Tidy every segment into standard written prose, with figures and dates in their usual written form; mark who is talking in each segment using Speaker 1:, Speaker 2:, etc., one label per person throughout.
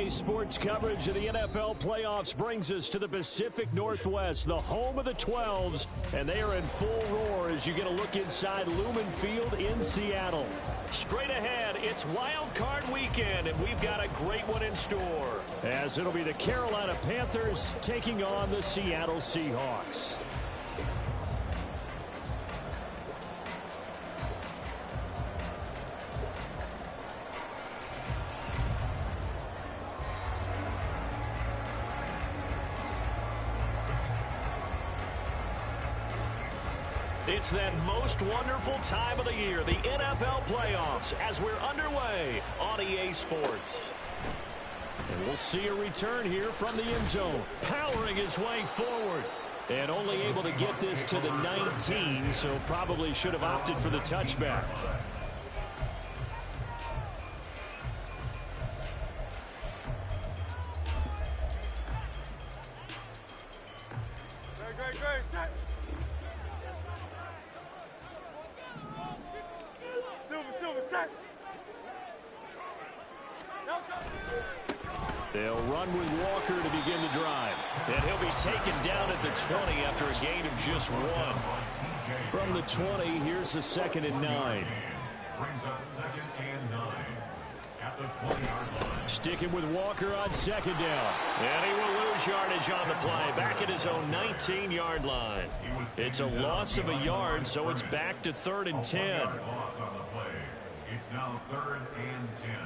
Speaker 1: EA Sports coverage of the NFL playoffs brings us to the Pacific Northwest, the home of the 12s, and they are in full roar as you get a look inside Lumen Field in Seattle. Straight ahead, it's Wild Card Weekend, and we've got a great one in store, as it'll be the Carolina Panthers taking on the Seattle Seahawks. It's that most wonderful time of the year, the NFL playoffs, as we're underway on EA Sports. And we'll see a return here from the end zone, powering his way forward. And only able to get this to the 19, so probably should have opted for the touchback.
Speaker 2: Great.
Speaker 1: They'll run with Walker to begin the drive. And he'll be taken down at the 20 after a gain of just 1. From the 20, here's the 2nd and 9.
Speaker 3: Brings up 2nd and 9 at the 20-yard line.
Speaker 1: Sticking with Walker on 2nd down. And he will lose yardage on the play, back at his own 19-yard line. It's a loss of a yard, so it's back to 3rd and 10.
Speaker 3: Loss on the play. It's now 3rd and 10.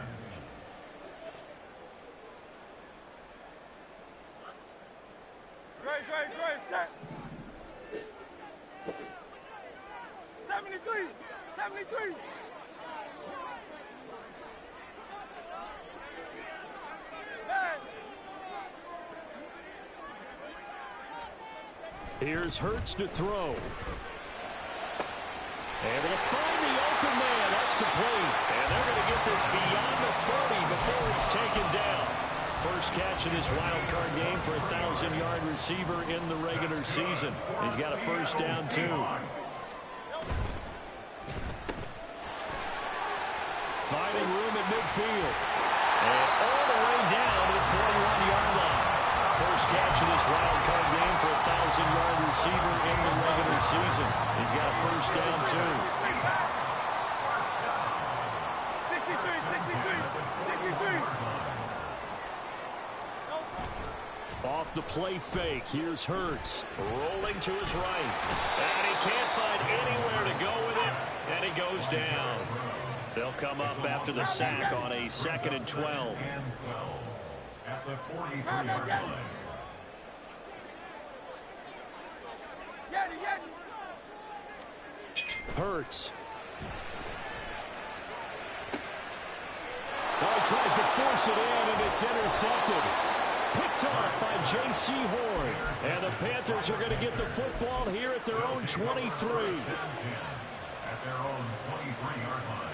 Speaker 2: Great. Set. 73.
Speaker 1: Here's Hurts to throw. And they'll find the open man. That's complete. And they're going to get this beyond the 30 before it's taken down. First catch in this wild card game for a 1,000-yard receiver in the regular season. He's got a first down, too. Finding room at midfield. And all the way down to the 41-yard line. First catch in this wild card game for a 1,000-yard receiver in the regular season. He's got a first down, too.
Speaker 2: 63.
Speaker 1: Off the play fake, here's Hurts. Rolling to his right. And he can't find anywhere to go with it. And he goes down. They'll come up after the sack on a 2nd and 12.
Speaker 3: At the 43-yard line.
Speaker 1: Hurts. Well, he tries to force it in, and it's intercepted. Picked off by J.C. Horn. And the Panthers are going to get the football here at their own 23.
Speaker 3: At their own 23-yard line.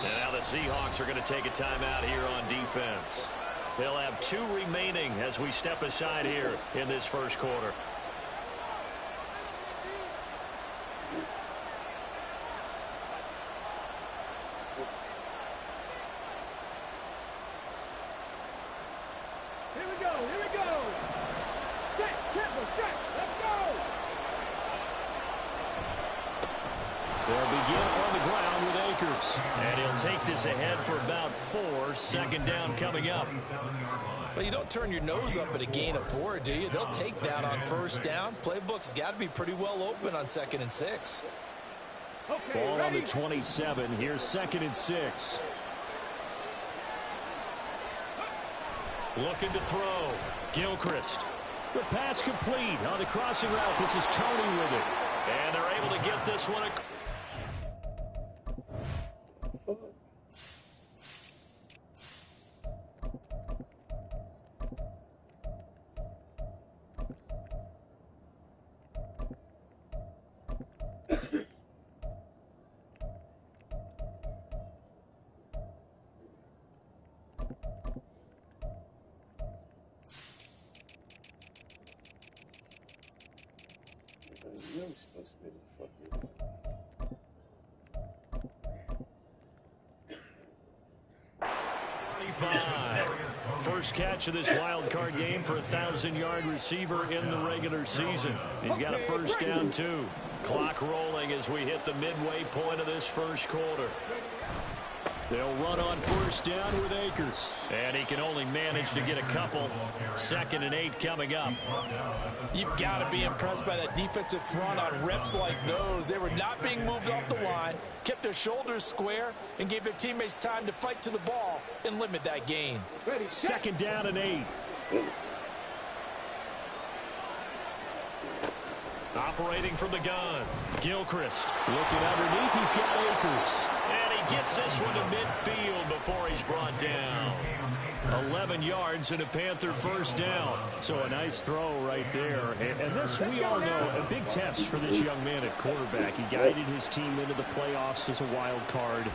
Speaker 1: And now the Seahawks are going to take a timeout here on defense. They'll have 2 remaining as we step aside here in this first quarter.
Speaker 2: Here we go. Set. Let's go.
Speaker 1: They'll begin on the ground with Akers. And he'll take this ahead for about 4. 2nd down coming up.
Speaker 4: Well, you don't turn your nose up at a gain of 4, do you? They'll take that on first down. Playbook's got to be pretty well open on 2nd and 6.
Speaker 1: Ball on the 27. Here's 2nd and 6. Looking to throw. Gilchrist. The pass complete on the crossing route. This is Tony with it. And they're able to get this one. First catch of this wild card game for a 1,000-yard receiver in the regular season. He's got a first down, too. Clock rolling as we hit the midway point of this first quarter. They'll run on first down with Akers. And he can only manage to get a couple. 2nd and 8 coming up.
Speaker 4: You've got to be impressed by that defensive front on reps like those. They were not being moved off the line, kept their shoulders square, and gave their teammates time to fight to the ball and limit that gain.
Speaker 1: 2nd down and 8. Operating from the gun. Gilchrist looking underneath. He's got Akers. And he gets this one to midfield before he's brought down. 11 yards and a Panther first down. So a nice throw right there. And this, we all know, a big test for this young man at quarterback. He guided his team into the playoffs as a wild card.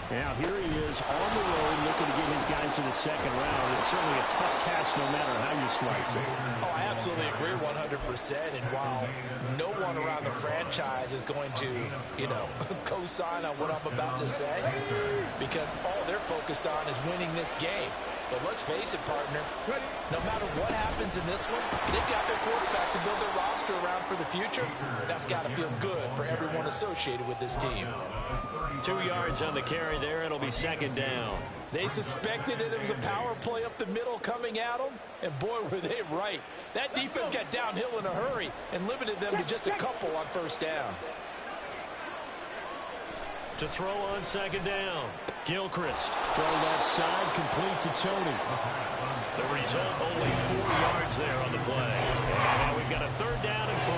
Speaker 1: Now here he is on the road looking to get his guys to the second round. It's certainly a tough task no matter how you slice it.
Speaker 4: Oh, I absolutely agree 100%. And while no one around the franchise is going to, co-sign on what I'm about to say, because all they're focused on is winning this game. But let's face it, partner, no matter what happens in this one, they've got their quarterback to build their roster around for the future. That's got to feel good for everyone associated with this team.
Speaker 1: 2 yards on the carry there. It'll be 2nd down.
Speaker 4: They suspected that it was a power play up the middle coming at them, and boy, were they right. That defense got downhill in a hurry and limited them to just a couple on first down.
Speaker 1: To throw on 2nd down. Gilchrist. Throw left side, complete to Tony. The result, only 4 yards there on the play. And now we've got a 3rd down and 3.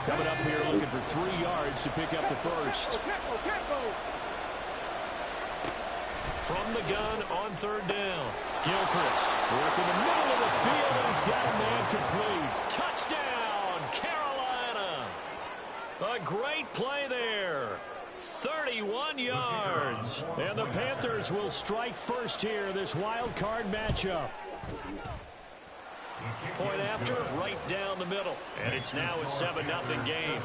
Speaker 1: Coming up here looking for 3 yards to pick up the first. From the gun on 3rd down. Gilchrist working the middle of the field, and he's got a man complete. Touchdown, Carolina. A great play there. 31 yards. And the Panthers will strike first here in this wild card matchup. Point after, right down the middle. And it's now a 7-0 game.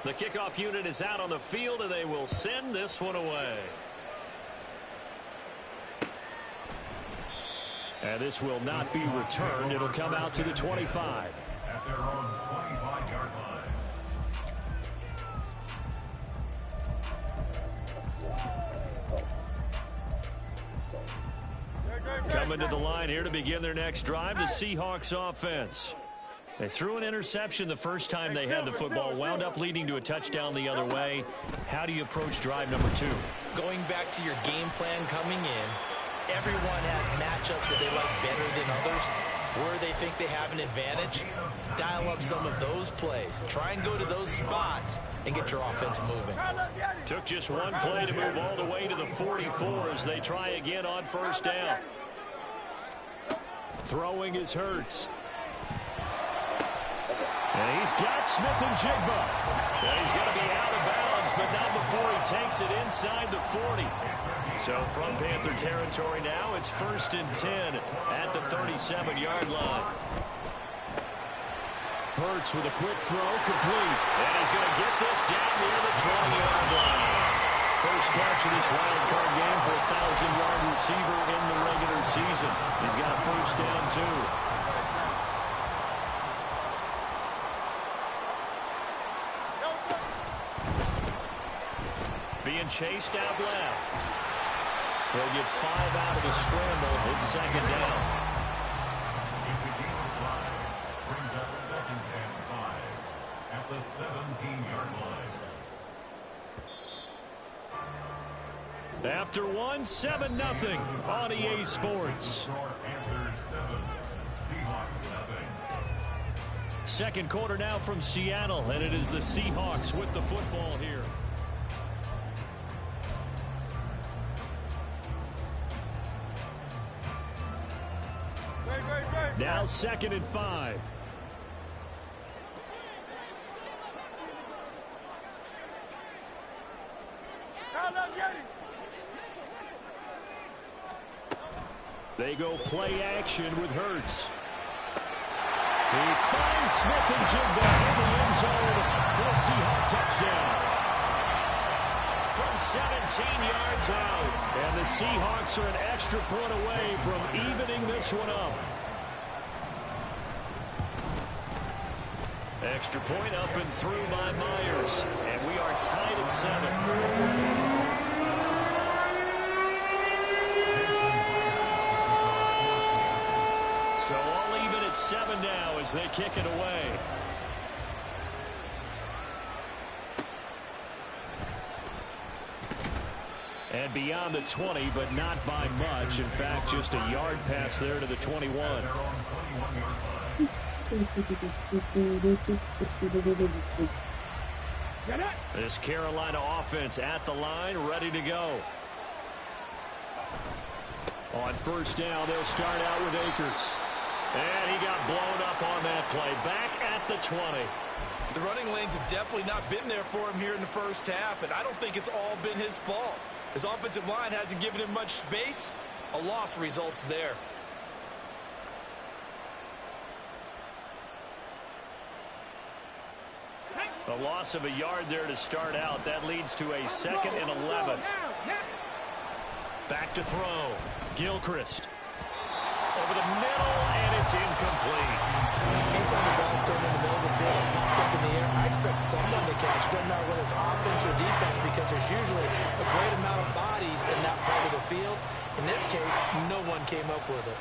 Speaker 1: The kickoff unit is out on the field, and they will send this one away. And this will not be returned. It'll come out to the 25.
Speaker 3: At their own 25-yard line.
Speaker 1: Coming to the line here to begin their next drive, the Seahawks offense. They threw an interception the first time they had the football, wound up leading to a touchdown the other way. How do you approach drive number 2?
Speaker 4: Going back to your game plan coming in, everyone has matchups that they like better than others. Where they think they have an advantage, dial up some of those plays. Try and go to those spots and get your offense moving.
Speaker 1: Took just one play to move all the way to the 44 as they try again on first down. Throwing is Hurts. And he's got Smith-Njigba. And he's going to be out of bounds, but not before he takes it inside the 40. So from Panther territory now, it's 1st and 10 at the 37-yard line. Hurts with a quick throw, complete. And he's going to get this down near the 20-yard line. First catch of this wild card game for a 1,000-yard receiver in the regular season. He's got a first down, too. Being chased out left. He'll get 5 out of the scramble. It's 2nd down.
Speaker 3: Brings up 2nd and 5 at the 17-yard line.
Speaker 1: After one, 7-0 on EA Sports.
Speaker 3: Panthers 7, Seahawks 0.
Speaker 1: Second quarter now from Seattle, and it is the Seahawks with the football here. Now 2nd and 5. They go play action with Hurts. He finds Smith and Jigba in the end zone for a Seahawks touchdown. From 17 yards out. And the Seahawks are an extra point away from evening this one up. Extra point up and through by Myers. And we are tied at 7. So all even at 7 now as they kick it away. And beyond the 20, but not by much. In fact, just a yard pass there to the 21. This Carolina offense at the line, ready to go. On first down, they'll start out with Akers. And he got blown up on that play. Back at the 20.
Speaker 4: The running lanes have definitely not been there for him here in the first half, and I don't think it's all been his fault. His offensive line hasn't given him much space. A loss results there.
Speaker 1: A loss of a yard there to start out. That leads to a 2nd and 11. Back to throw. Gilchrist. Over the middle, and it's incomplete.
Speaker 4: Anytime the ball's thrown in the middle of the field, it's popped up in the air, I expect someone to catch. It doesn't matter whether it's offense or defense, because there's usually a great amount of bodies in that part of the field. In this case, no one came up with it.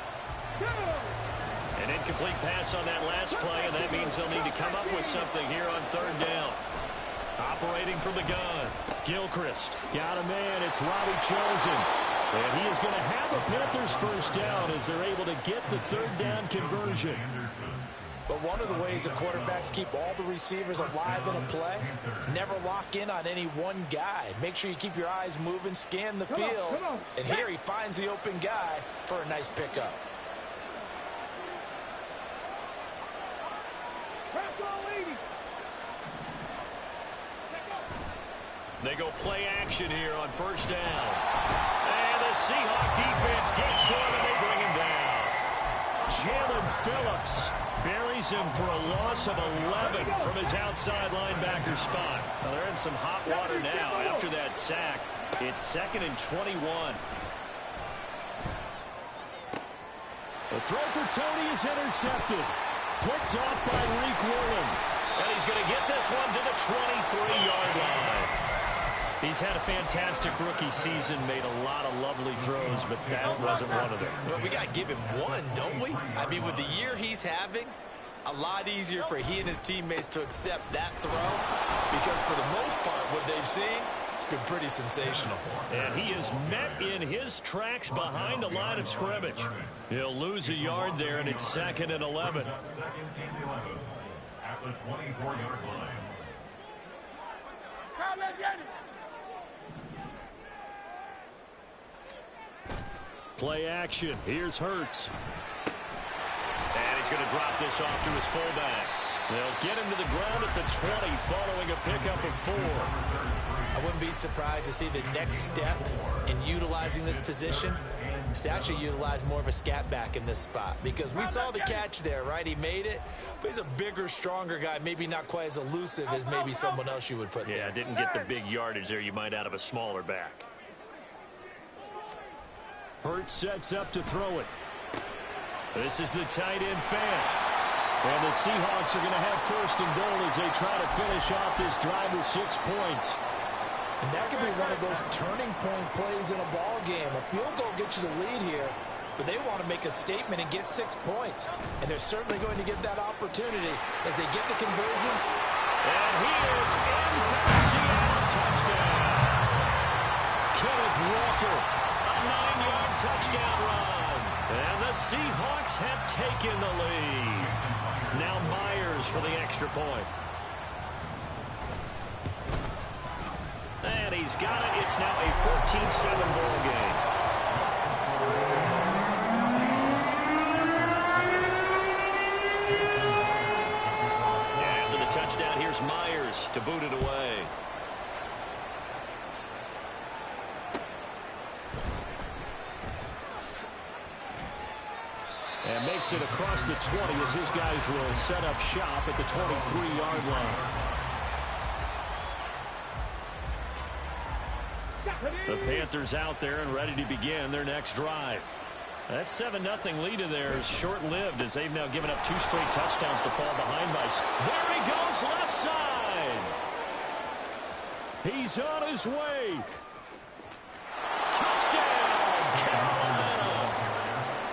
Speaker 1: An incomplete pass on that last play, and that means they'll need to come up with something here on 3rd down. Operating from the gun, Gilchrist. Got a man, it's Robbie Chosen. And he is going to have a Panthers first down as they're able to get the 3rd down conversion.
Speaker 4: But one of the ways that quarterbacks keep all the receivers alive in a play, never lock in on any one guy. Make sure you keep your eyes moving, scan the field. And here he finds the open guy for a nice pickup.
Speaker 1: They go play action here on first down. And the Seahawks defense gets to him and they bring him down. Jalen Phillips buries him for a loss of 11 from his outside linebacker spot. Well, they're in some hot water now after that sack. It's 2nd and 21. The throw for Tony is intercepted. Picked off by Reek Woolen. And he's going to get this one to the 23-yard line. He's had a fantastic rookie season, made a lot of lovely throws, but that wasn't one of them.
Speaker 4: Well, we got to give him one, don't we? I mean, with the year he's having, a lot easier for he and his teammates to accept that throw, because for the most part, what they've seen, it's been pretty sensational.
Speaker 1: And he is met in his tracks behind the line of scrimmage. He'll lose a yard there, and it's 2nd and 11.
Speaker 3: 2nd and 11 at the 24-yard line.
Speaker 1: Play action. Here's Hurts. And he's going to drop this off to his fullback. They'll get him to the ground at the 20 following a pickup of 4.
Speaker 4: I wouldn't be surprised to see the next step in utilizing this position is to actually utilize more of a scat back in this spot, because we saw the catch there, right? He made it, but he's a bigger, stronger guy, maybe not quite as elusive as maybe someone else you would put there.
Speaker 1: Yeah, didn't get the big yardage there you might out of a smaller back. Hurts sets up to throw it. This is the tight end fan. And the Seahawks are going to have 1st and goal as they try to finish off this drive with 6 points.
Speaker 4: And that could be one of those turning point plays in a ball game. A field goal gets you the lead here, but they want to make a statement and get 6 points. And they're certainly going to get that opportunity as they get the conversion.
Speaker 1: And he is in for the Seattle touchdown. Kenneth Walker, a 9-yard touchdown run. And the Seahawks have taken the lead. Now Myers for the extra point. And he's got it. It's now a 14-7 ball game. After the touchdown, here's Myers to boot it away. And makes it across the 20 as his guys will set up shop at the 23-yard line. The Panthers out there and ready to begin their next drive. That 7-0 lead of theirs short-lived as they've now given up 2 straight touchdowns to fall behind by. There he goes, left side. He's on his way. Touchdown, Carolina.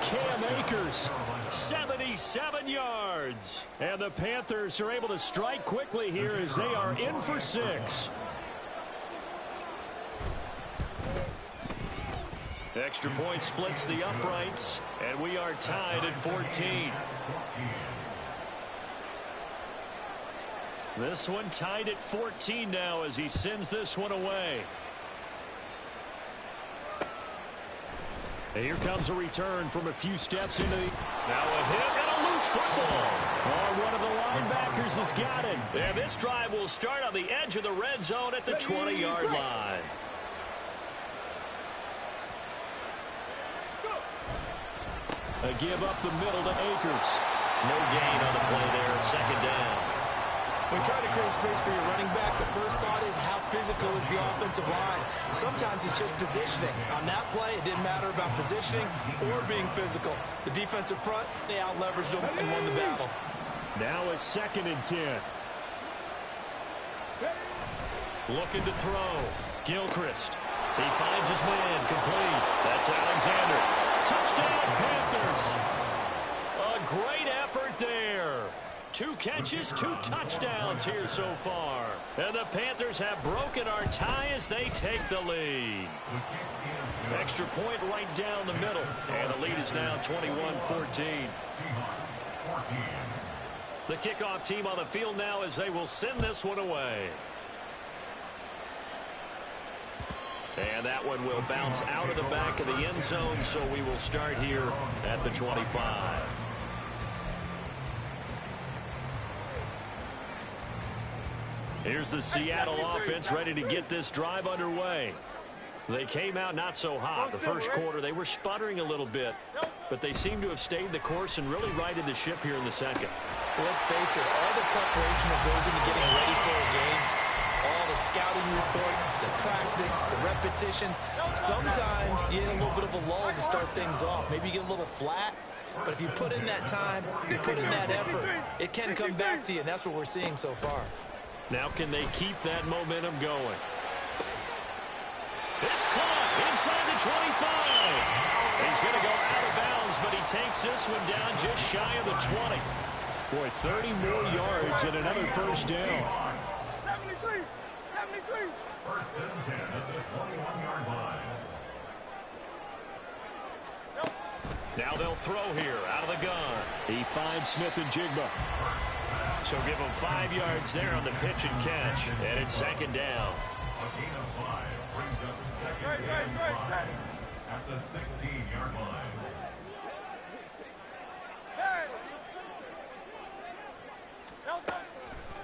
Speaker 1: Cam Akers, 77 yards. And the Panthers are able to strike quickly here as they are in for 6. Extra point splits the uprights, and we are tied at 14. This one tied at 14 now as he sends this one away. And here comes a return from a few steps into the... Now a hit and a loose football. Oh, one of the linebackers has got it. And this drive will start on the edge of the red zone at the 20-yard line. A give up the middle to Akers. No gain on the play there. 2nd down.
Speaker 4: When you try to create space for your running back, the first thought is how physical is the offensive line. Sometimes it's just positioning. On that play, it didn't matter about positioning or being physical. The defensive front, they out-leveraged them and won the battle.
Speaker 1: Now a 2nd and 10. Looking to throw. Gilchrist. He finds his man complete. That's Alexander. Touchdown, Panthers. A great effort there. 2 catches, 2 touchdowns here so far. And the Panthers have broken our tie as they take the lead. Extra point right down the middle. And the lead is now 21-14. The kickoff team on the field now as they will send this one away. And that one will bounce out of the back of the end zone, so we will start here at the 25. Here's the Seattle offense ready to get this drive underway. They came out not so hot. The first quarter, they were sputtering a little bit, but they seem to have stayed the course and really righted the ship here in the second.
Speaker 4: Well, let's face it, all the preparation that goes into getting ready for a game, all the scouting reports, the practice, the repetition, sometimes you get a little bit of a lull to start things off. Maybe you get a little flat, but if you put in that time, you put in that effort, it can come back to you, and that's what we're seeing so far.
Speaker 1: Now can they keep that momentum going? It's caught inside the 25. He's going to go out of bounds, but he takes this one down just shy of the 20. Boy, 30 more yards and another first down.
Speaker 2: 73. 73.
Speaker 3: First and 10 at the 21-yard line.
Speaker 1: Now they'll throw here out of the gun. He finds Smith and Jigba. So give him 5 yards there on the pitch and catch. And it's 2nd down.
Speaker 3: A gain of 5 brings up 2nd and 5 at the 16-yard line.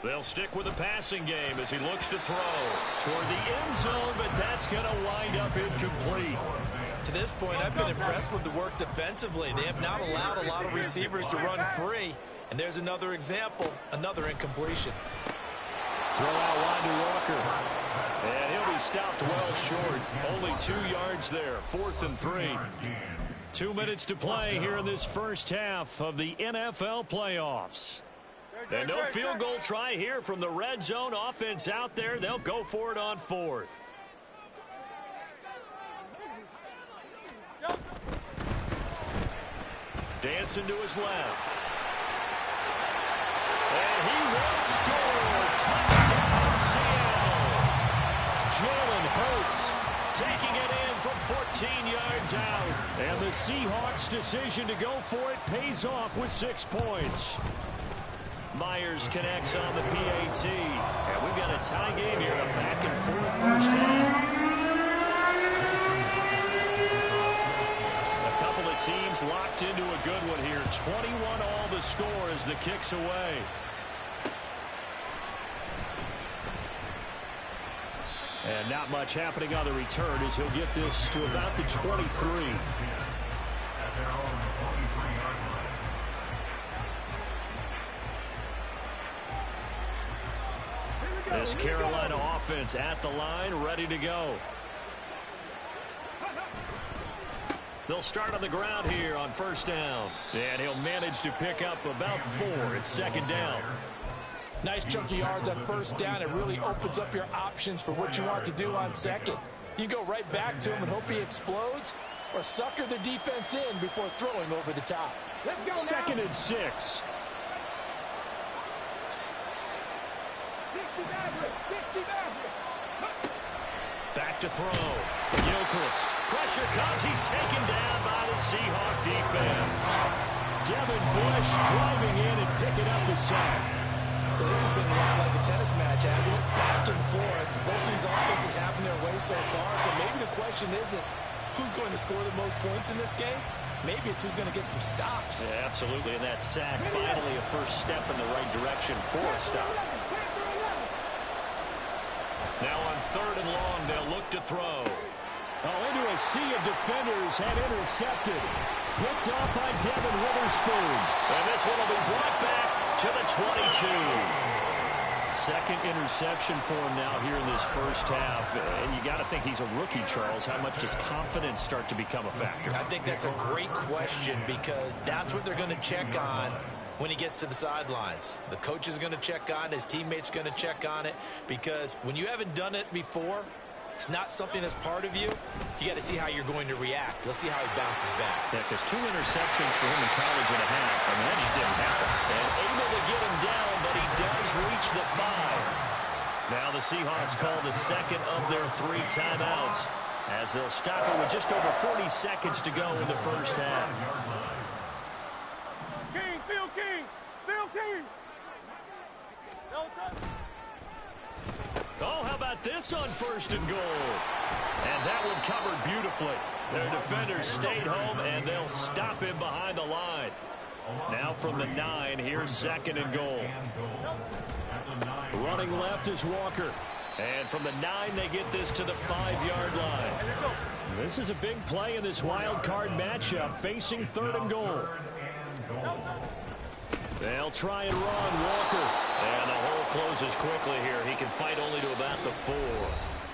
Speaker 1: They'll stick with the passing game as he looks to throw toward the end zone, but that's going to wind up incomplete.
Speaker 4: To this point, I've been impressed with the work defensively. They have not allowed a lot of receivers to run free. And there's another example, another incompletion.
Speaker 1: Throw out line to Walker. And he'll be stopped well short. Only 2 yards there, 4th and 3. 2 minutes to play here in this first half of the NFL playoffs. And no field goal try here from the red zone offense out there. They'll go for it on 4th. Dancing to his left. And he will score. Touchdown, Seattle. Jalen Hurts taking it in from 14 yards out. And the Seahawks' decision to go for it pays off with 6 points. Myers connects on the PAT. And we've got a tie game here, a back-and-forth first half. A couple of teams locked into a good one here. 21 all the score as the kick's away. And not much happening on the return as he'll get this to about the 23.
Speaker 3: At their own 23-yard line.
Speaker 1: This Carolina offense at the line, ready to go. They'll start on the ground here on first down. And he'll manage to pick up about 4. It's second down.
Speaker 4: Nice chunk of yards on first down. It really opens up your options for what you want to do on second. You go right back to him and hope he explodes, or sucker the defense in before throwing over the top.
Speaker 2: Let's go now.
Speaker 1: Second and 6. Back to throw. Gilchrist. Pressure comes. He's taken down by the Seahawk defense. Devin Bush driving in and picking up the sack.
Speaker 4: So this has been a lot like a tennis match, hasn't it? Back and forth. Both of these offenses happen their way so far. So maybe the question isn't who's going to score the most points in this game. Maybe it's who's going to get some stops.
Speaker 1: Yeah, absolutely. And that sack, finally a first step in the right direction for a stop. Now on third and long, they'll look to throw. Oh, into a sea of defenders and intercepted. Picked off by Devin Witherspoon. And this one will be brought back to the 22. Second interception for him now here in this first half. And you got to think he's a rookie, Charles. How much does confidence start to become a factor?
Speaker 4: I think that's a great question because that's what they're going to check on when he gets to the sidelines. The coach is going to check on it. His teammates going to check on it because when you haven't done it before, it's not something that's part of you. You got to see how you're going to react. Let's see how he bounces back.
Speaker 1: Yeah, because 2 interceptions for him in college and a half. I mean, that just didn't happen. And able to get him down, but he does reach the 5. Now the Seahawks call the second of their 3 timeouts as they'll stop it with just over 40 seconds to go in the first half.
Speaker 2: King, Phil King, Phil King. No touch.
Speaker 1: Oh, how about this on first and goal? And that one covered beautifully. Their defenders stayed home, and they'll stop him behind the line. Now from the 9, here's second and goal. Running left is Walker. And from the 9, they get this to the 5-yard line. This is a big play in this wild card matchup, facing third and goal. They'll try and run Walker. And the hole closes quickly here. He can fight only to about the 4.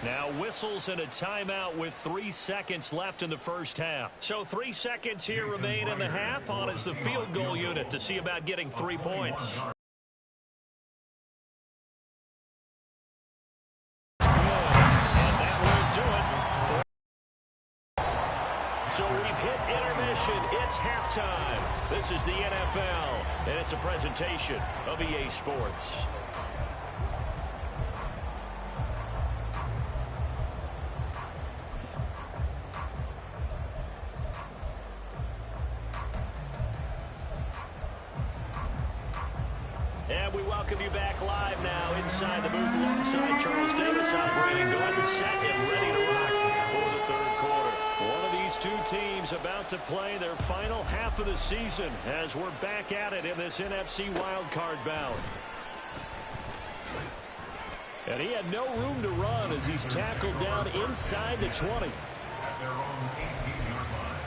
Speaker 1: Now whistles and a timeout with 3 seconds left in the first half. So 3 seconds here remain in the half. On is the field goal unit to see about getting 3 points. So we've hit intermission. It's halftime. This is the NFL, and it's a presentation of EA Sports. And we welcome you back live now inside the booth alongside Charles Davis. I'm Brandon Gordon, set and ready to rock for the third quarter. One of these 2 teams about to play their final half of the season as we're back at it in this NFC wildcard bout. And he had no room to run as he's tackled down inside the 20.
Speaker 3: At their own 18-yard line.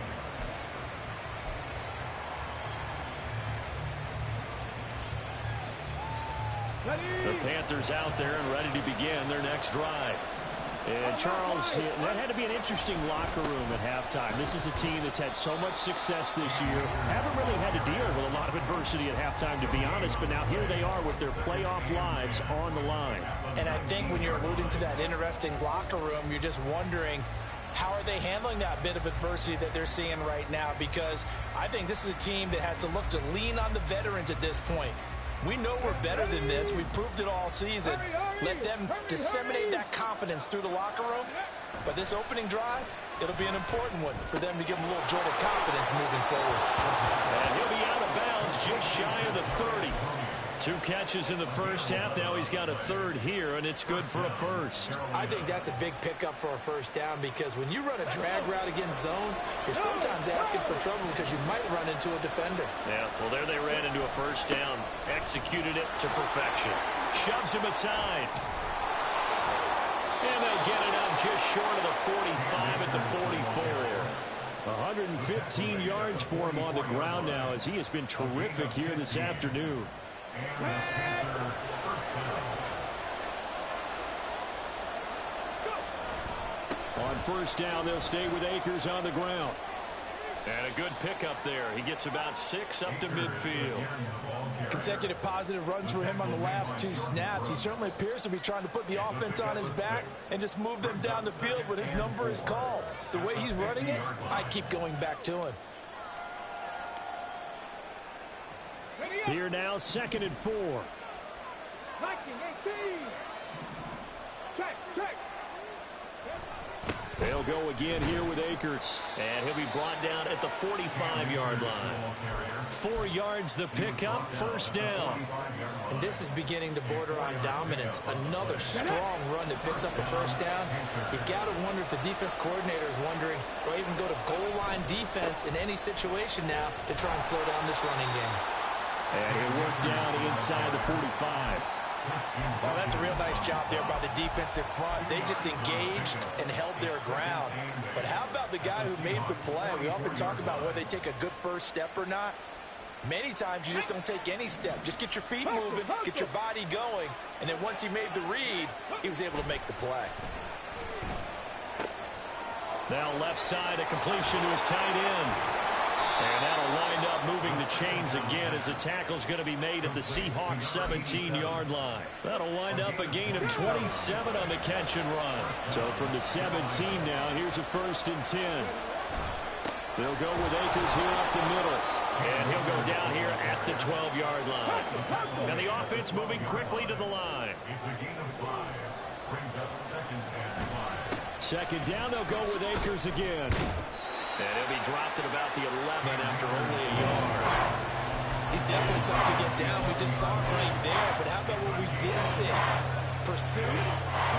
Speaker 1: The Panthers out there and ready to begin their next drive. And Charles, that had to be an interesting locker room at halftime. This is a team that's had so much success this year. Haven't really had to deal with a lot of adversity at halftime, to be honest. But now here they are with their playoff lives on the line.
Speaker 4: And I think when you're alluding to that interesting locker room, you're just wondering, how are they handling that bit of adversity that they're seeing right now? Because I think this is a team that has to look to lean on the veterans at this point. We know we're better than this. We've proved it all season. Let them disseminate that confidence through the locker room. But this opening drive, it'll be an important one for them to give them a little jolt of confidence moving forward.
Speaker 1: And he'll be out of bounds just shy of the 30. 2 catches in the first half. Now he's got a third here, and it's good for a first.
Speaker 4: I think that's a big pickup for a first down because when you run a drag route against zone, you're sometimes asking for trouble because you might run into a defender.
Speaker 1: Yeah, well, there they ran into a first down. Executed it to perfection. Shoves him aside. And they get it up just short of the 45 at the 44. 115 yards for him on the ground now as he has been terrific here this afternoon. on first down, they'll stay with Akers on the ground. And a good pickup there. He gets about 6 up to midfield.
Speaker 4: Consecutive positive runs for him on the last 2 snaps. He certainly appears to be trying to put the offense on his back and just move them down the field when his number is called. The way he's running it, I keep going back to him.
Speaker 1: Here now, 2nd and 4. They'll go again here with Akers. And he'll be brought down at the 45-yard line. 4 yards the pickup, first down.
Speaker 4: And this is beginning to border on dominance. Another strong run that picks up a first down. You got to wonder if the defense coordinator is wondering, or even go to goal line defense in any situation now to try and slow down this running game.
Speaker 1: And he'll work down inside the 45.
Speaker 4: Well, that's a real nice job there by the defensive front. They just engaged and held their ground. But how about the guy who made the play? We often talk about whether they take a good first step or not. Many times you just don't take any step. Just get your feet moving, get your body going, and then once he made the read, he was able to make the play.
Speaker 1: Now left side, a completion to his tight end. And that'll wind up moving the chains again as the tackle's going to be made at the Seahawks 17-yard line. That'll wind up a gain of 27 on the catch and run. So from the 17 now, here's a 1st and 10. They'll go with Akers here up the middle. And he'll go down here at the 12-yard line. And the offense moving quickly to the line.
Speaker 3: It's a gain of 5. Brings up 2nd and 5.
Speaker 1: 2nd down, they'll go with Akers again. And he'll be dropped at about the 11 after only a yard.
Speaker 4: He's definitely tough to get down. We just saw it right there. But how about what we did see? Pursuit,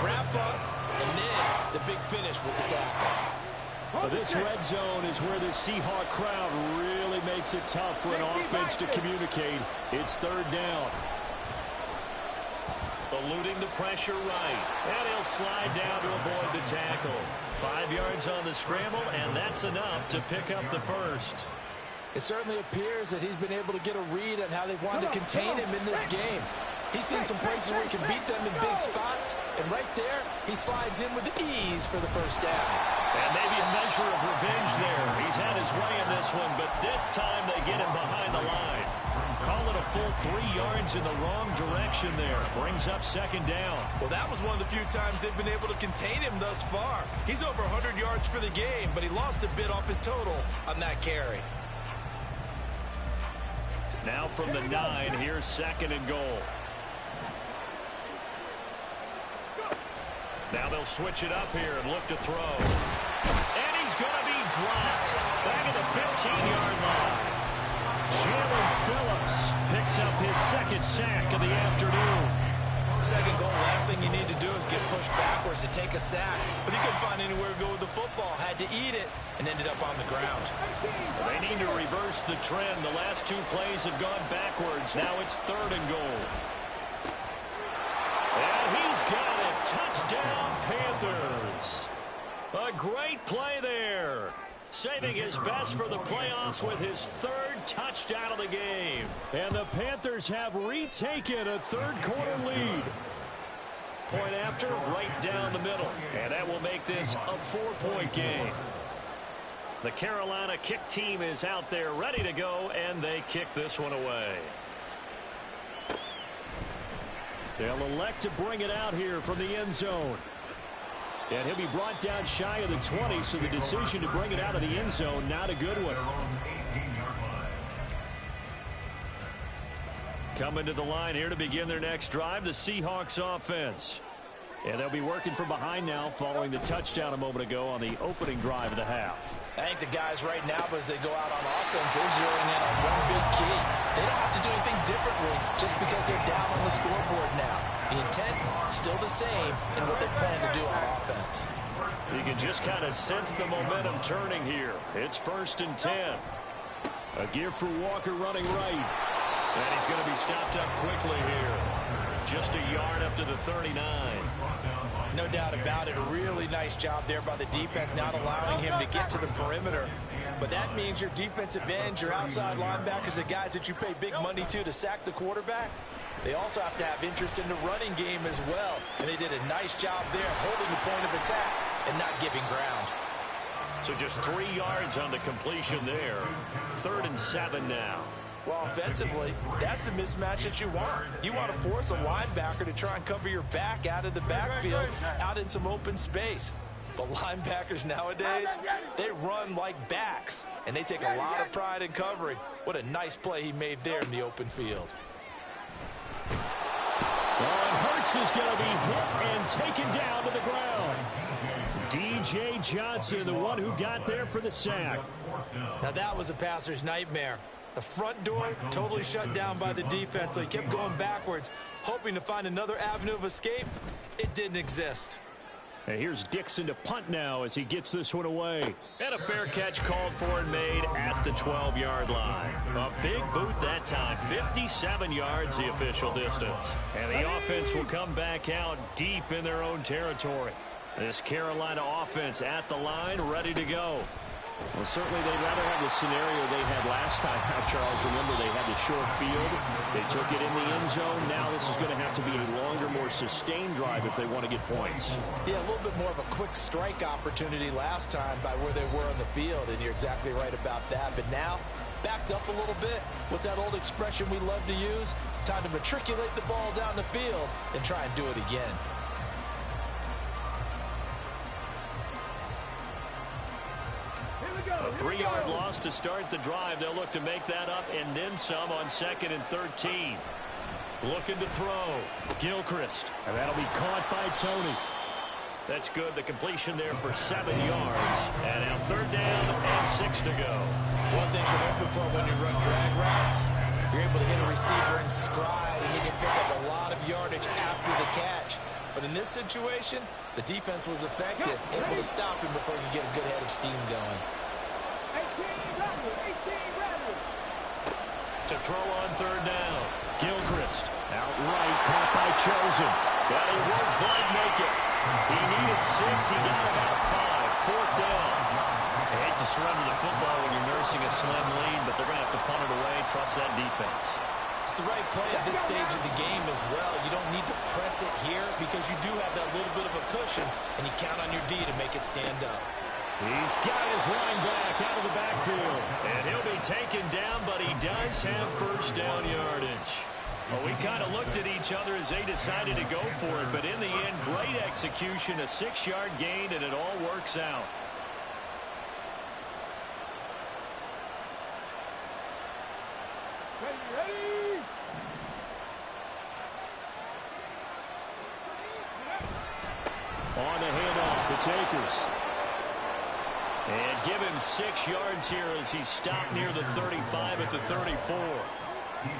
Speaker 4: wrap up, and then the big finish with the tackle.
Speaker 1: This red zone is where the Seahawk crowd really makes it tough for an offense to communicate. It's 3rd down. Eluding the pressure right. And he'll slide down to avoid the tackle. 5 yards on the scramble, and that's enough to pick up the first.
Speaker 4: It certainly appears that he's been able to get a read on how they've wanted to contain him in this game. He's seen some places where he can beat them in big spots, and right there, he slides in with ease for the first down.
Speaker 1: And maybe a measure of revenge there. He's had his way in this one, but this time they get him behind the line. Call it a full 3 yards in the wrong direction there. Brings up 2nd down.
Speaker 4: Well, that was one of the few times they've been able to contain him thus far. He's over 100 yards for the game, but he lost a bit off his total on that carry.
Speaker 1: Now from the 9, here's 2nd and goal. Now they'll switch it up here and look to throw. And he's going to be dropped back at the 15-yard line. Jalen Phillips picks up his 2nd sack of the afternoon.
Speaker 4: 2nd goal, last thing you need to do is get pushed backwards to take a sack. But he couldn't find anywhere to go with the football, had to eat it, and ended up on the ground.
Speaker 1: Well, they need to reverse the trend. The last 2 plays have gone backwards. Now it's 3rd and goal. And he's got it. Touchdown, Panthers. A great play there. Saving his best for the playoffs with his 3rd touchdown of the game. And the Panthers have retaken a 3rd quarter lead. Point after, right down the middle. And that will make this a 4-point game. The Carolina kick team is out there ready to go, and they kick this one away. They'll elect to bring it out here from the end zone. And he'll be brought down shy of the 20, so the decision to bring it out of the end zone, not a good one. Coming to the line here to begin their next drive, the Seahawks offense. And they'll be working from behind now following the touchdown a moment ago on the opening drive of the half.
Speaker 4: I think the guys right now, as they go out on offense, they're zeroing in on one big key. They don't have to do anything differently just because they're down on the scoreboard now. The intent still the same in what they plan to do on offense.
Speaker 1: You can just kind of sense the momentum turning here. It's 1st and 10. A give for Walker running right. And he's going to be stopped up quickly here. Just a yard up to the 39.
Speaker 4: No doubt about it. A really nice job there by the defense, not allowing him to get to the perimeter. But that means your defensive ends, your outside linebackers, the guys that you pay big money to sack the quarterback, they also have to have interest in the running game as well. And they did a nice job there holding the point of attack and not giving ground.
Speaker 1: So just 3 yards on the completion there. 3rd and 7 now.
Speaker 4: Well, offensively, that's the mismatch that you want. You want to force a linebacker to try and cover your back out of the backfield, out in some open space. But linebackers nowadays, they run like backs, and they take a lot of pride in covering. What a nice play he made there in the open field.
Speaker 1: Well, and Hurts is going to be hit and taken down to the ground. D.J. Johnson, the one who got there for the sack.
Speaker 4: Now that was a passer's nightmare. The front door totally shut down by the defense, so he kept going backwards, hoping to find another avenue of escape. It didn't exist.
Speaker 1: And here's Dixon to punt now as he gets this one away. And a fair catch called for and made at the 12-yard line. A big boot that time. 57 yards the official distance. And the offense will come back out deep in their own territory. This Carolina offense at the line, ready to go. Well, certainly they'd rather have the scenario they had last time. Now, Charles, remember they had the short field. They took it in the end zone. Now this is going to have to be a longer, more sustained drive if they want to get points.
Speaker 4: Yeah, a little bit more of a quick strike opportunity last time by where they were on the field, and you're exactly right about that. But now, backed up a little bit. What's that old expression we love to use? Time to matriculate the ball down the field and try and do it again.
Speaker 1: A 3-yard loss to start the drive. They'll look to make that up and then some on 2nd and 13. Looking to throw. Gilchrist. And that'll be caught by Tony. That's good. The completion there for 7 yards. And now 3rd down and 6 to go.
Speaker 4: One thing you're hoping for when you run drag routes, you're able to hit a receiver in stride, and you can pick up a lot of yardage after the catch. But in this situation, the defense was effective, able to stop him before he could get a good head of steam going.
Speaker 1: To throw on 3rd down. Gilchrist out right, caught by Chosen. But he won't quite make it. He needed 6. He got about 5. 4th down. I hate to surrender the football when you're nursing a slim lead, but they're going to have to punt it away. Trust that defense.
Speaker 4: It's the right play at this stage of the game as well. You don't need to press it here because you do have that little bit of a cushion, and you count on your D to make it stand up.
Speaker 1: He's got his line back out of the backfield. And he'll be taken down, but he does have 1st down yardage. Well, we kind of looked at each other as they decided to go for it, but in the end, great execution, a 6-yard gain, and it all works out.
Speaker 2: Ready.
Speaker 1: On the handoff, it's Akers. And give him 6 yards here as he stopped near the 35 at the 34.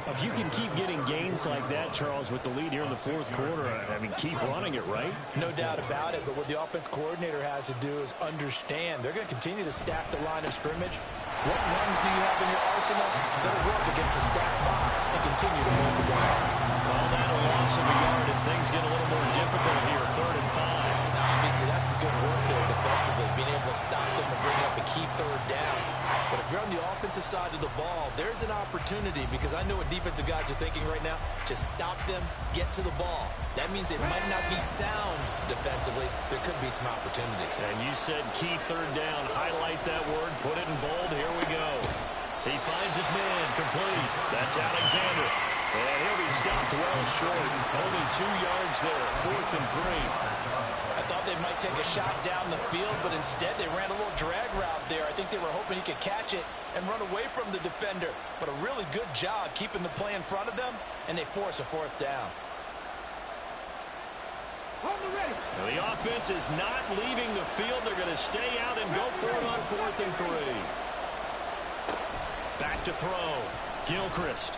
Speaker 1: If you can keep getting gains like that, Charles, with the lead here in the 4th quarter, I mean, keep running it, right?
Speaker 4: No doubt about it, but what the offense coordinator has to do is understand they're going to continue to stack the line of scrimmage. What runs do you have in your arsenal that'll work against a stacked box and continue to move the ball?
Speaker 1: Call that a loss of a yard, and things get a little more difficult here, 3rd and 5.
Speaker 4: Now, obviously, that's some good work there defensively, being able to stop them and bring up a key 3rd down. But if you're on the offensive side of the ball, there's an opportunity because I know what defensive guys are thinking right now. Just stop them, get to the ball. That means they might not be sound defensively. There could be some opportunities.
Speaker 1: And you said key 3rd down. Highlight that word. Put it in bold. Here we go. He finds his man. Complete. That's Alexander. And he'll be stopped well short. Only 2 yards there. 4th and 3.
Speaker 4: I thought they might take a shot down the field, but instead they ran a little drag route there. I think they were hoping he could catch it and run away from the defender. But a really good job keeping the play in front of them, and they force a 4th down.
Speaker 1: Now, the offense is not leaving the field. They're going to stay out and go for it on 4th and 3. Back to throw. Gilchrist.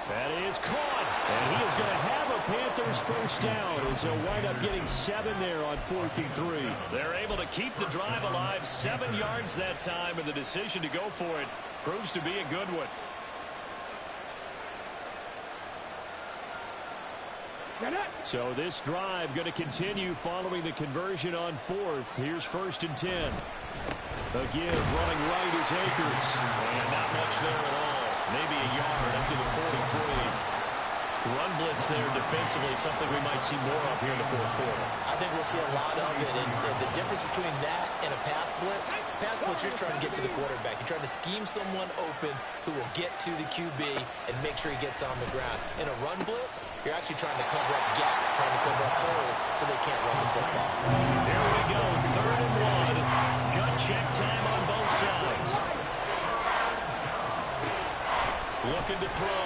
Speaker 1: That is caught. And he is going to have a Panthers 1st down as they'll wind up getting 7 there on 4th and 3. They're able to keep the drive alive. 7 yards that time, and the decision to go for it proves to be a good one. So this drive going to continue following the conversion on 4th. Here's 1st and 10. Again, running right is Akers. And not much there at all. Maybe a yard up to the 43. Run blitz there defensively, something we might see more of here in the 4th quarter.
Speaker 4: I think we'll see a lot of it. And the difference between that and a pass blitz, you're just trying to get to the quarterback. You're trying to scheme someone open who will get to the QB and make sure he gets on the ground. In a run blitz, you're actually trying to cover up gaps, trying to cover up holes so they can't run the football.
Speaker 1: There we go, 3rd and 1. Gut check time on both sides. Looking to throw.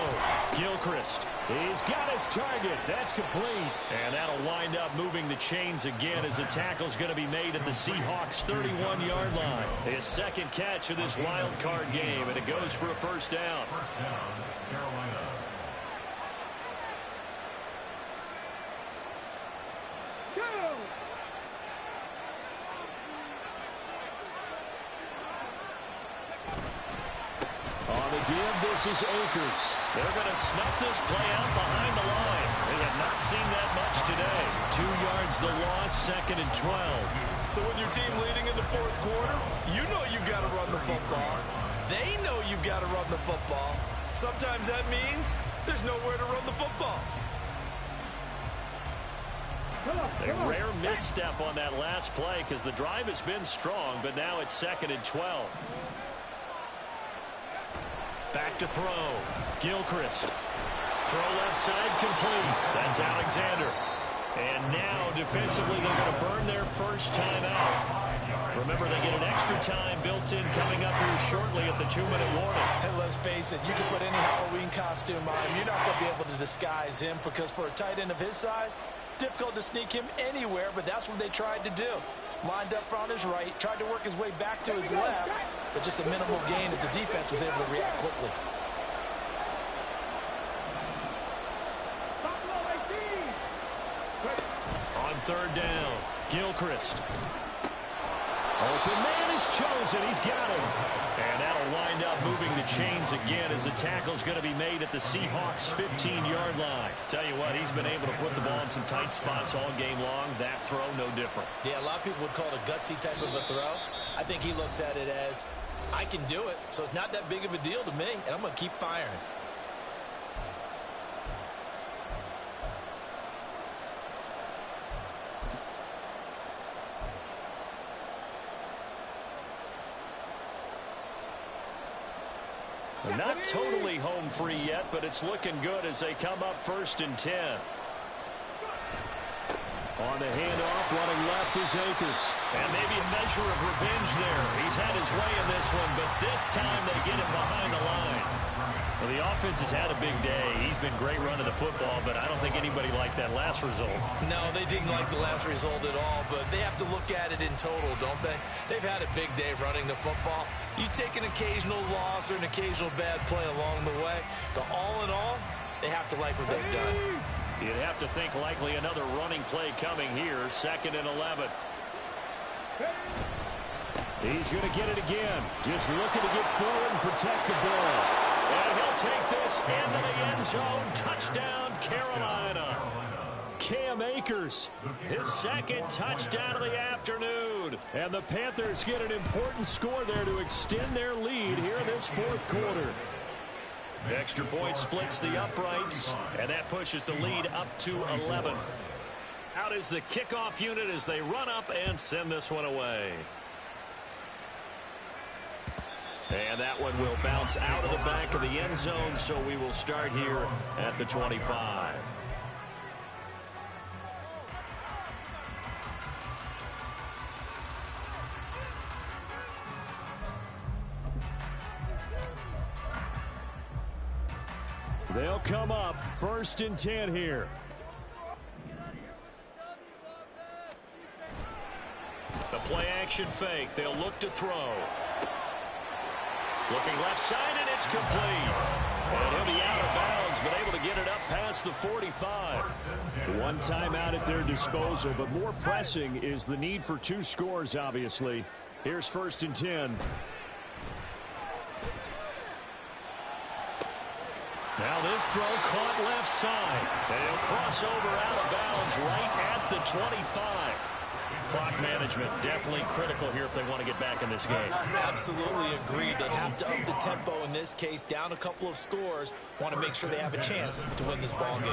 Speaker 1: Gilchrist. He's got his target. That's complete. And that'll wind up moving the chains again as the tackle's going to be made at the Seahawks' 31-yard line. His second catch of this wild card game, and it goes for a first down.
Speaker 3: First down, Carolina.
Speaker 1: On the give, this is Akers. They're going to snuff this play out behind the line. They have not seen that much today. 2 yards the loss, 2nd and 12.
Speaker 4: So with your team leading in the 4th quarter, you know you've got to run the football. They know you've got to run the football. Sometimes that means there's nowhere to run the football.
Speaker 1: A rare misstep on that last play because the drive has been strong, but now it's 2nd and 12. Back to throw. Gilchrist. Throw left side complete. That's Alexander. And now defensively they're going to burn their first time out. Remember, they get an extra time built in coming up here shortly at the 2-minute warning.
Speaker 4: And let's face it, you can put any Halloween costume on him. You're not going to be able to disguise him because for a tight end of his size, difficult to sneak him anywhere, but that's what they tried to do. Lined up on his right, tried to work his way back to his left, but just a minimal gain as the defense was able to react quickly.
Speaker 1: On 3rd down, Gilchrist. Open man is chosen. He's got him. And that'll wind up moving the chains again as the tackle's going to be made at the Seahawks' 15-yard line. Tell you what, he's been able to put the ball in some tight spots all game long. That throw, no different.
Speaker 4: Yeah, a lot of people would call it a gutsy type of a throw. I think he looks at it as, I can do it, so it's not that big of a deal to me, and I'm going to keep firing.
Speaker 1: Not totally home free yet, but it's looking good as they come up 1st and 10. On the handoff, running left is Akers. And maybe a measure of revenge there. He's had his way in this one, but this time they get him behind the line. Well, the offense has had a big day. He's been great running the football, but I don't think anybody liked that last result.
Speaker 4: No, they didn't like the last result at all, but they have to look at it in total, don't they? They've had a big day running the football. You take an occasional loss or an occasional bad play along the way, but all in all, they have to like what they've done.
Speaker 1: You'd have to think likely another running play coming here, 2nd and 11. He's going to get it again. Just looking to get forward and protect the ball. And he'll take this into the end zone. Touchdown, Carolina. Cam Akers, his 2nd touchdown of the afternoon. And the Panthers get an important score there to extend their lead here in this 4th quarter. Extra point splits the uprights, and that pushes the lead up to 11. Out is the kickoff unit as they run up and send this one away. And that one will bounce out of the back of the end zone, so we will start here at the 25. They'll come up 1st and 10 here. The play action fake. They'll look to throw. Looking left side, and it's complete. And he'll be out of bounds, but able to get it up past the 45. One timeout at their disposal, but more pressing is the need for 2 scores, obviously. Here's 1st and 10. Now this throw caught left side. And he'll cross over out of bounds right at the 25. Clock management definitely critical here if they want to get back in this game.
Speaker 4: Absolutely agreed. They have to up the tempo in this case, down a couple of scores. Want to make sure they have a chance to win this ball game.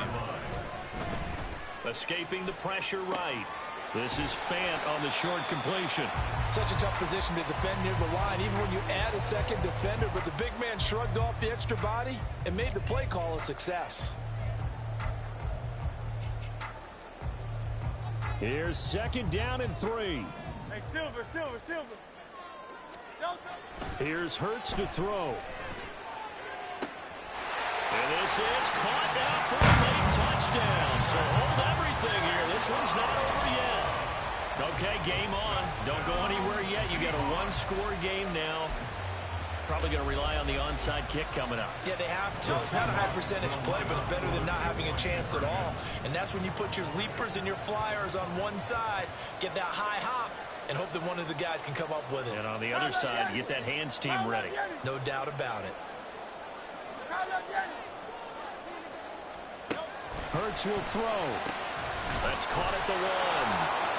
Speaker 1: Escaping the pressure right. This is Fant on the short completion.
Speaker 4: Such a tough position to defend near the line, even when you add a second defender. But the big man shrugged off the extra body and made the play call a success.
Speaker 1: Here's 2nd down and 3.
Speaker 2: Hey, Silver.
Speaker 1: Here's Hurts to throw. And this is caught now for a late touchdown. So hold everything here. This one's not over yet. Okay, game on. Don't go anywhere yet. You got a one-score game now. Probably going to rely on the onside kick coming up.
Speaker 4: Yeah, they have to. It's not a high percentage play, but it's better than not having a chance at all. And that's when you put your leapers and your flyers on one side, get that high hop, and hope that one of the guys can come up with it.
Speaker 1: And on the other side, get that hands team ready.
Speaker 4: No doubt about it.
Speaker 1: Hurts will throw. That's caught at the 1.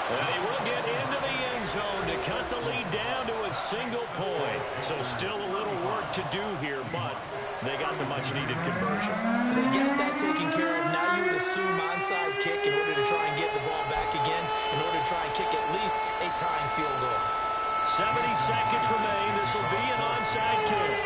Speaker 1: And he will get into the end zone to cut the lead down to a single point. So still a little work to do here, but they got the much-needed conversion.
Speaker 4: So they get that taken care of. Now you would assume onside kick in order to try and get the ball back again, in order to try and kick at least a tying field goal.
Speaker 1: 70 seconds remain. This will be an onside kick.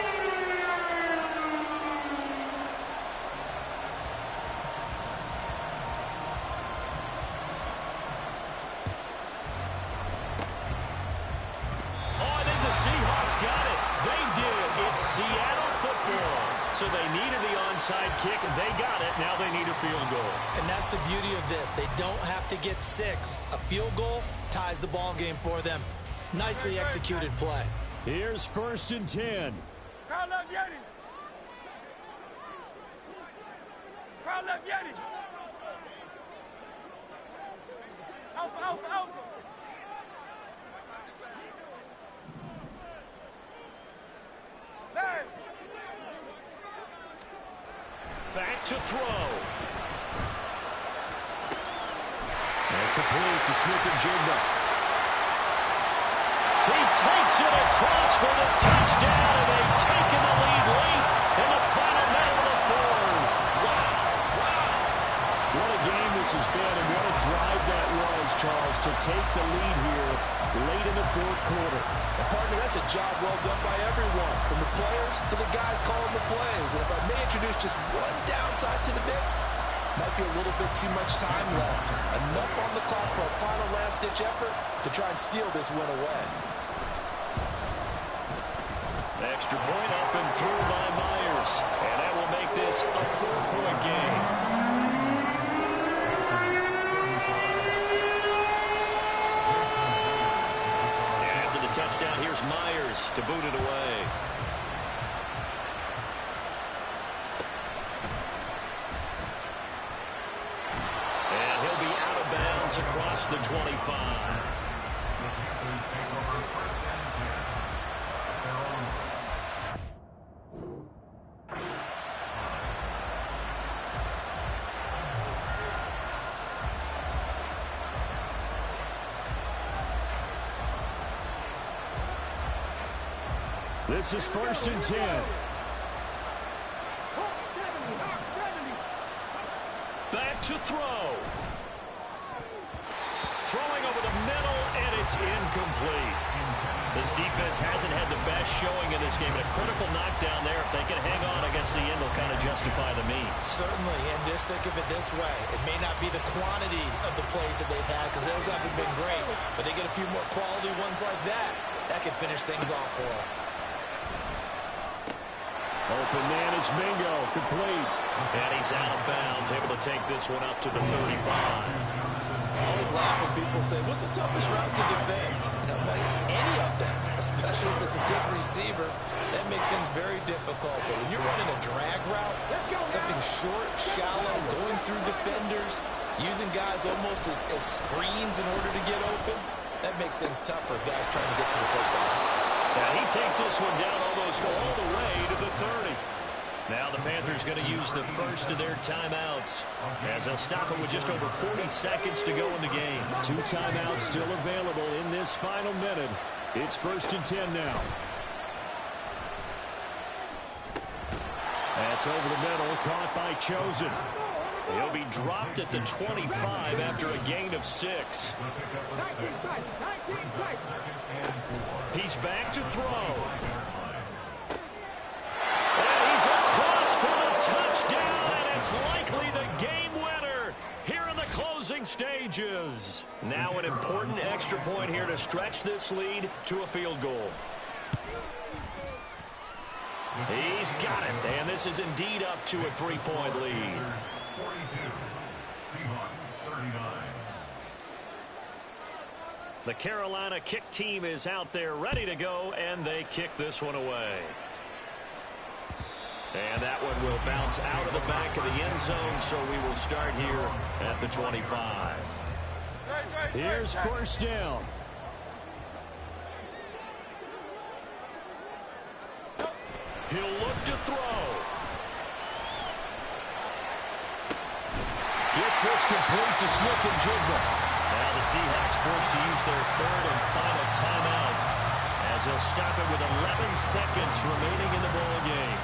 Speaker 1: Seahawks got it. They did. It's Seattle football. So they needed the onside kick, and they got it. Now they need a field goal.
Speaker 4: And that's the beauty of this. They don't have to get 6. A field goal ties the ball game for them. Nicely executed play.
Speaker 1: Here's 1st and 10.
Speaker 2: Crowd left Yeti. Crowd left Yeti. Alpha.
Speaker 1: Back to throw. And complete to Smith-Njigba. He takes it across for the touchdown, and they've taken the lead late in the final minute of the 4th. Wow. What a game this has been, and what a drive that was, Charles, to take the lead here late in the 4th quarter.
Speaker 4: And partner, that's a job well done by everyone, from the players to the guys calling the plays. And if I may introduce just one downside to the mix, might be a little bit too much time left. Enough on the clock for a final last-ditch effort to try and steal this win away.
Speaker 1: Extra point up and through by Myers. And that will make this a 4-point game. Touchdown, here's Myers to boot it away. And he'll be out of bounds across the 25. This is 1st and 10. Back to throw. Throwing over the middle, and it's incomplete. This defense hasn't had the best showing in this game. And a critical knockdown there. If they can hang on, I guess the end will kind of justify the means.
Speaker 4: Certainly, and just think of it this way. It may not be the quantity of the plays that they've had, because those haven't been great, but they get a few more quality ones like that. That can finish things off for them.
Speaker 1: Open man is Mingo, complete. And he's out of bounds, able to take this one up to the 35.
Speaker 4: I always laugh when people say, what's the toughest route to defend? And I'm like, any of them, especially if it's a good receiver. That makes things very difficult. But when you're running a drag route, something short, shallow, going through defenders, using guys almost as screens in order to get open, that makes things tough for guys trying to get to the football.
Speaker 1: And he takes this one down almost all the way to the 30. Now the Panthers going to use the first of their timeouts, as they'll stop it with just over 40 seconds to go in the game. 2 timeouts still available in this final minute. It's 1st and 10 now. That's over the middle, caught by Chosen. He'll be dropped at the 25 after a gain of 6. He's back to throw. And he's across for the touchdown, and it's likely the game winner here in the closing stages. Now an important extra point here to stretch this lead to a field goal. He's got it, and this is indeed up to a 3-point lead.
Speaker 3: 42, Seahawks 39.
Speaker 1: The Carolina kick team is out there ready to go, and they kick this one away. And that one will bounce out of the back of the end zone, so we will start here at the 25. Here's first down. He'll look to throw. Gets this complete to Smith-Njigba. Now the Seahawks forced to use their third and final timeout as they'll stop it with 11 seconds remaining in the ball game.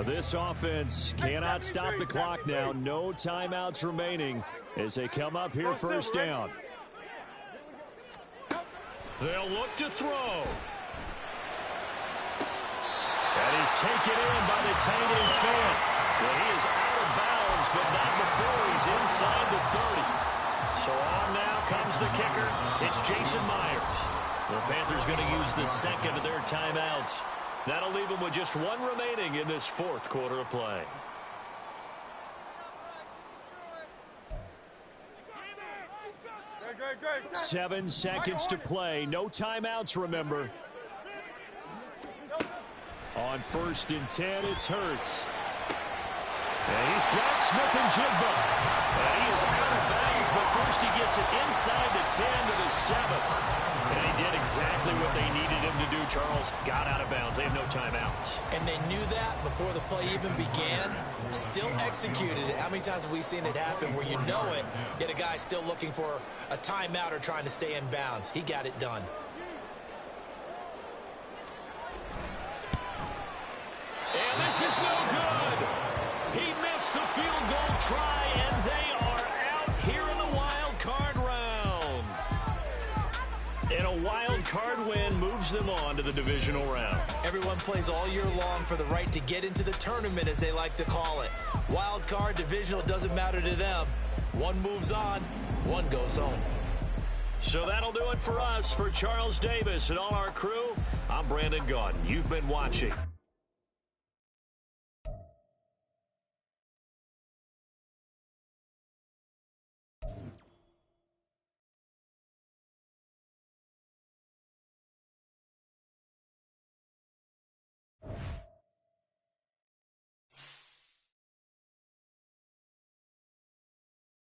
Speaker 1: This offense cannot stop the clock now. No timeouts remaining as they come up here first down. They'll look to throw. And he's taken in by the tight end fan. Well, he is out of bounds, but not before he's inside the 30. So on now comes the kicker. It's Jason Myers. The Panthers going to use the second of their timeouts. That'll leave them with just one remaining in this fourth quarter of play.
Speaker 2: Great.
Speaker 1: 7 seconds to play. No timeouts, remember. On first and 10, it's Hurts. And he's got Smith-Njigba. And he is out of bounds, but first he gets it inside the 10 to the 7. And he did exactly what they needed him to do, Charles. Got out of bounds. They have no timeouts.
Speaker 4: And they knew that before the play even began. Still executed it. How many times have we seen it happen where you know it, yet a guy still looking for a timeout or trying to stay in bounds? He got it done.
Speaker 1: And this is no good. He missed the field goal try, and they are out here in the wild card round. And a wild card win moves them on to the divisional round.
Speaker 4: Everyone plays all year long for the right to get into the tournament, as they like to call it. Wild card, divisional, doesn't matter to them. One moves on, one goes home.
Speaker 1: So that'll do it for us. For Charles Davis and all our crew, I'm Brandon Gaudin. You've been watching